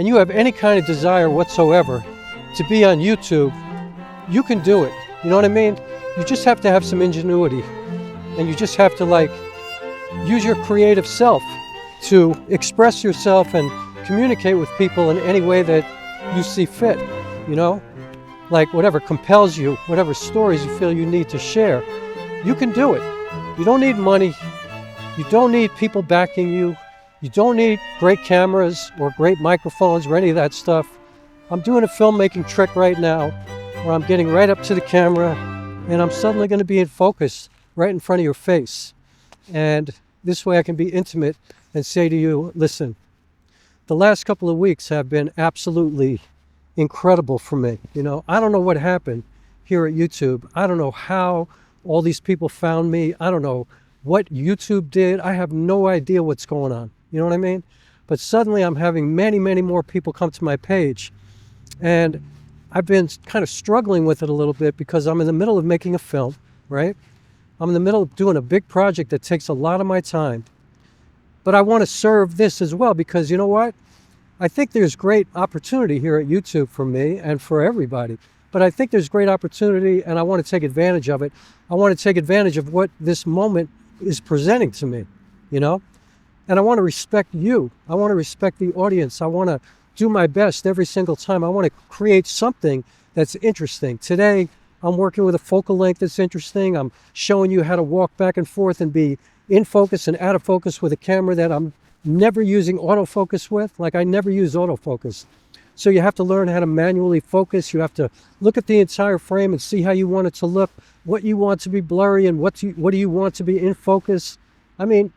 and you have any kind of desire whatsoever to be on YouTube, you can do it. You know what I mean? You just have to have some ingenuity, and you just have to like use your creative self to express yourself and communicate with people in any way that you see fit, you know? Like whatever compels you, whatever stories you feel you need to share, you can do it. You don't need money. You don't need people backing you. You don't need great cameras or great microphones or any of that stuff. I'm doing a filmmaking trick right now where I'm getting right up to the camera and I'm suddenly going to be in focus right in front of your face. And this way I can be intimate and say to you, listen, the last couple of weeks have been absolutely incredible for me. You know, I don't know what happened here at YouTube. I don't know how all these people found me. I don't know what YouTube did. I have no idea what's going on. You know what I mean? But suddenly I'm having many, many more people come to my page. And I've been kind of struggling with it a little bit because I'm in the middle of making a film, right? I'm in the middle of doing a big project that takes a lot of my time. But I want to serve this as well because you know what? I think there's great opportunity here at YouTube for me and for everybody. But I think there's great opportunity and I want to take advantage of it. I want to take advantage of what this moment is presenting to me, you know? And I want to respect you. I want to respect the audience. I want to do my best every single time. I want to create something that's interesting. Today, I'm working with a focal length that's interesting. I'm showing you how to walk back and forth and be in focus and out of focus with a camera that I'm never using autofocus with. Like I never use autofocus. So you have to learn how to manually focus. You have to look at the entire frame and see how you want it to look, what you want to be blurry and what do you want to be in focus. I mean,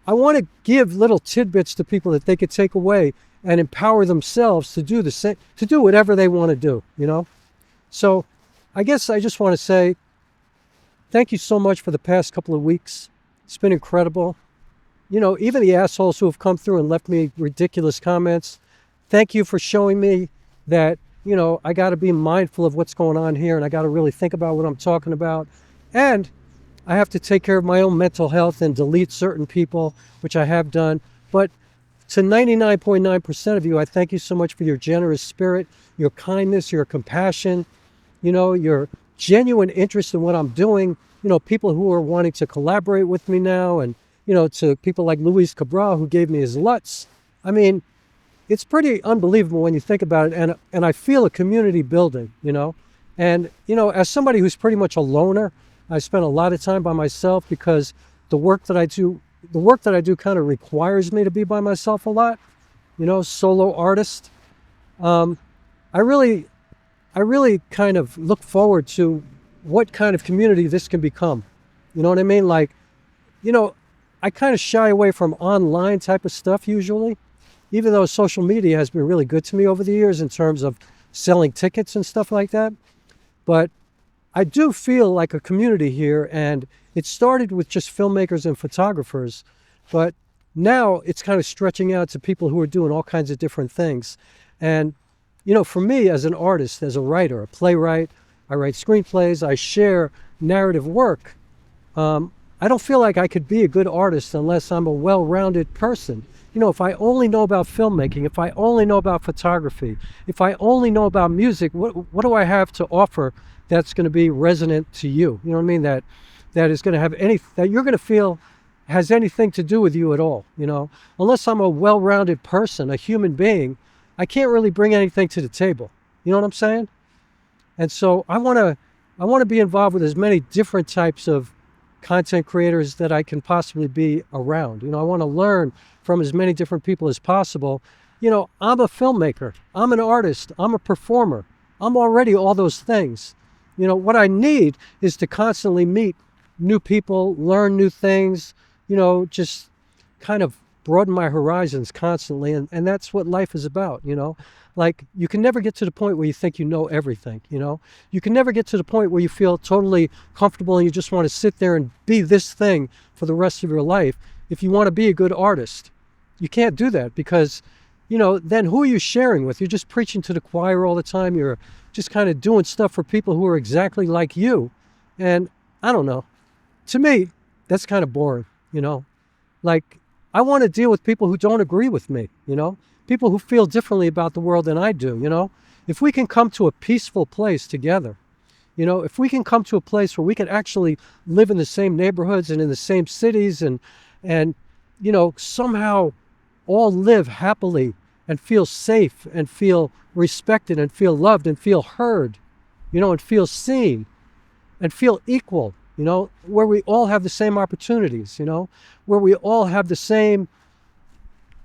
I want to give little tidbits to people that they could take away and empower themselves to do the same, to do whatever they want to do, you know? So I guess I just want to say thank you so much for the past couple of weeks. It's been incredible. You know, even the assholes who have come through and left me ridiculous comments, thank you for showing me that, you know, I got to be mindful of what's going on here and I got to really think about what I'm talking about. And I have to take care of my own mental health and delete certain people, which I have done. But to 99.9% of you, I thank you so much for your generous spirit, your kindness, your compassion, you know, your genuine interest in what I'm doing. You know, people who are wanting to collaborate with me now and, you know, to people like Luis Cabral who gave me his LUTs. I mean, it's pretty unbelievable when you think about it. And I feel a community building, you know. And, you know, as somebody who's pretty much a loner, I spend a lot of time by myself because the work that I do kind of requires me to be by myself a lot, you know, solo artist. I really kind of look forward to what kind of community this can become. You know what I mean? Like, you know, I kind of shy away from online type of stuff usually, even though social media has been really good to me over the years in terms of selling tickets and stuff like that. But I do feel like a community here, and it started with just filmmakers and photographers, but now it's kind of stretching out to people who are doing all kinds of different things. And, you know, for me as an artist, as a writer, a playwright, I write screenplays, I share narrative work. I don't feel like I could be a good artist unless I'm a well-rounded person. You know, if I only know about filmmaking, if I only know about photography, if I only know about music, what do I have to offer that's going to be resonant to you? You know what I mean? That is going to have that you're going to feel has anything to do with you at all, you know? Unless I'm a well-rounded person, a human being, I can't really bring anything to the table. You know what I'm saying? And so I want to be involved with as many different types of content creators that I can possibly be around. You know, I want to learn from as many different people as possible. You know, I'm a filmmaker, I'm an artist, I'm a performer. I'm already all those things. You know, what I need is to constantly meet new people, learn new things, you know, just kind of broaden my horizons constantly. And that's what life is about, you know. Like, you can never get to the point where you think you know everything, you know. You can never get to the point where you feel totally comfortable and you just want to sit there and be this thing for the rest of your life. If you want to be a good artist, you can't do that because, you know, then who are you sharing with? You're just preaching to the choir all the time. You're just kind of doing stuff for people who are exactly like you. And I don't know. To me, that's kind of boring, you know. Like, I want to deal with people who don't agree with me, you know. people who feel differently about the world than I do, you know? If we can come to a peaceful place together, you know, if we can come to a place where we can actually live in the same neighborhoods and in the same cities and you know, somehow all live happily and feel safe and feel respected and feel loved and feel heard, you know, and feel seen and feel equal, you know, where we all have the same opportunities, you know, where we all have the same,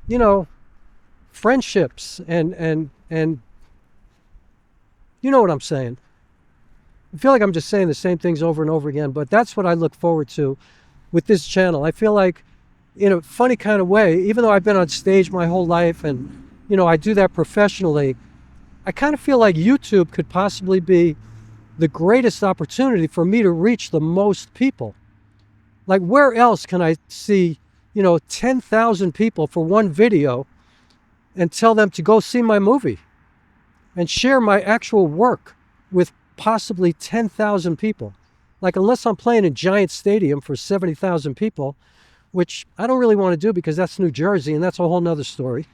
you know, friendships and you know what I'm saying. I feel like I'm just saying the same things over and over again, but that's what I look forward to with this channel. I feel like, in a funny kind of way, even though I've been on stage my whole life and, you know, I do that professionally, I kind of feel like YouTube could possibly be the greatest opportunity for me to reach the most people. Like, where else can I see, you know, 10,000 people for one video and tell them to go see my movie and share my actual work with possibly 10,000 people? Like, unless I'm playing a giant stadium for 70,000 people, which I don't really want to do because that's New Jersey and that's a whole nother story.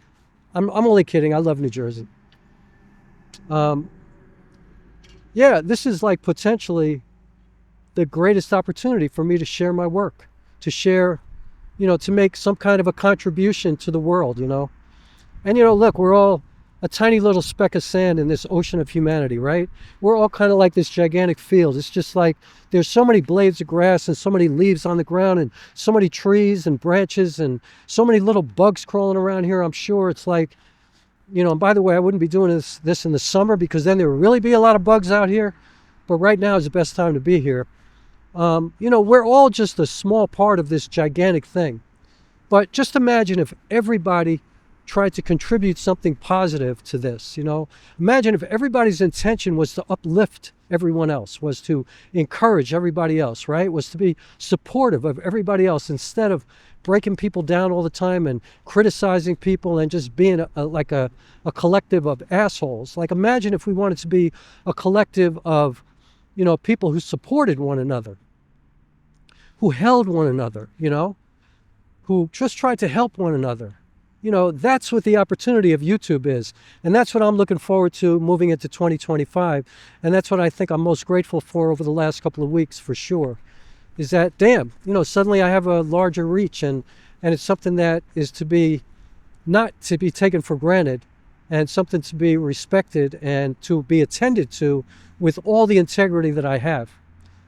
I'm only kidding. I love New Jersey. Yeah, this is like potentially the greatest opportunity for me to share my work, to share, you know, to make some kind of a contribution to the world, you know. And, you know, look, we're all a tiny little speck of sand in this ocean of humanity, right? We're all kind of like this gigantic field. It's just like there's so many blades of grass and so many leaves on the ground and so many trees and branches and so many little bugs crawling around here. I'm sure it's like, you know, and by the way, I wouldn't be doing this in the summer because then there would really be a lot of bugs out here. But right now is the best time to be here. You know, we're all just a small part of this gigantic thing. But just imagine if everybody tried to contribute something positive to this, you know. Imagine if everybody's intention was to uplift everyone else, was to encourage everybody else, right? Was to be supportive of everybody else instead of breaking people down all the time and criticizing people and just being like a collective of assholes. Like, imagine if we wanted to be a collective of, you know, people who supported one another, who held one another, you know, who just tried to help one another. You know, that's what the opportunity of YouTube is. And that's what I'm looking forward to moving into 2025. And that's what I think I'm most grateful for over the last couple of weeks, for sure. Is that, damn, you know, suddenly I have a larger reach and it's something that is to be, not to be taken for granted, and something to be respected and to be attended to with all the integrity that I have.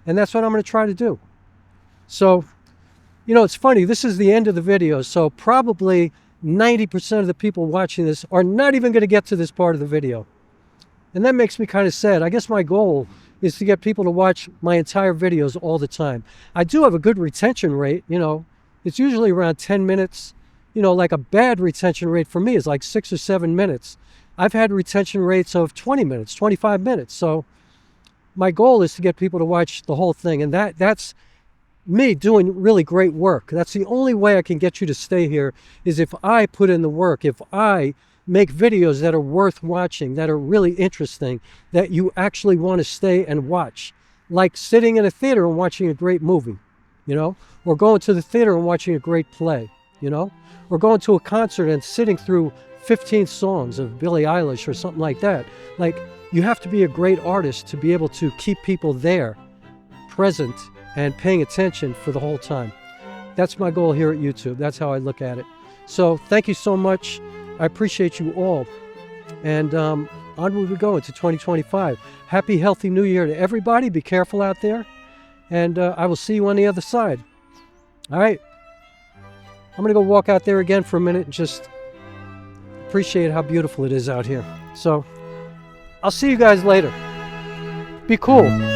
And that's what I'm going to try to do. So, you know, it's funny, this is the end of the video, so probably 90% of the people watching this are not even going to get to this part of the video. And that makes me kind of sad. I guess my goal is to get people to watch my entire videos all the time. I do have a good retention rate, you know. It's usually around 10 minutes. You know, like a bad retention rate for me is like 6 or 7 minutes. I've had retention rates of 20 minutes, 25 minutes. So my goal is to get people to watch the whole thing. And that's me doing really great work. That's the only way I can get you to stay here, is if I put in the work, if I make videos that are worth watching, that are really interesting, that you actually want to stay and watch. Like sitting in a theater and watching a great movie, you know, or going to the theater and watching a great play, you know, or going to a concert and sitting through 15 songs of Billie Eilish or something like that. Like, you have to be a great artist to be able to keep people there, present, and paying attention for the whole time. That's my goal here at YouTube. That's how I look at it. So thank you so much. I appreciate you all. And onward we go into 2025. Happy, healthy New Year to everybody. Be careful out there. And I will see you on the other side. All right. I'm going to go walk out there again for a minute and just appreciate how beautiful it is out here. So I'll see you guys later. Be cool.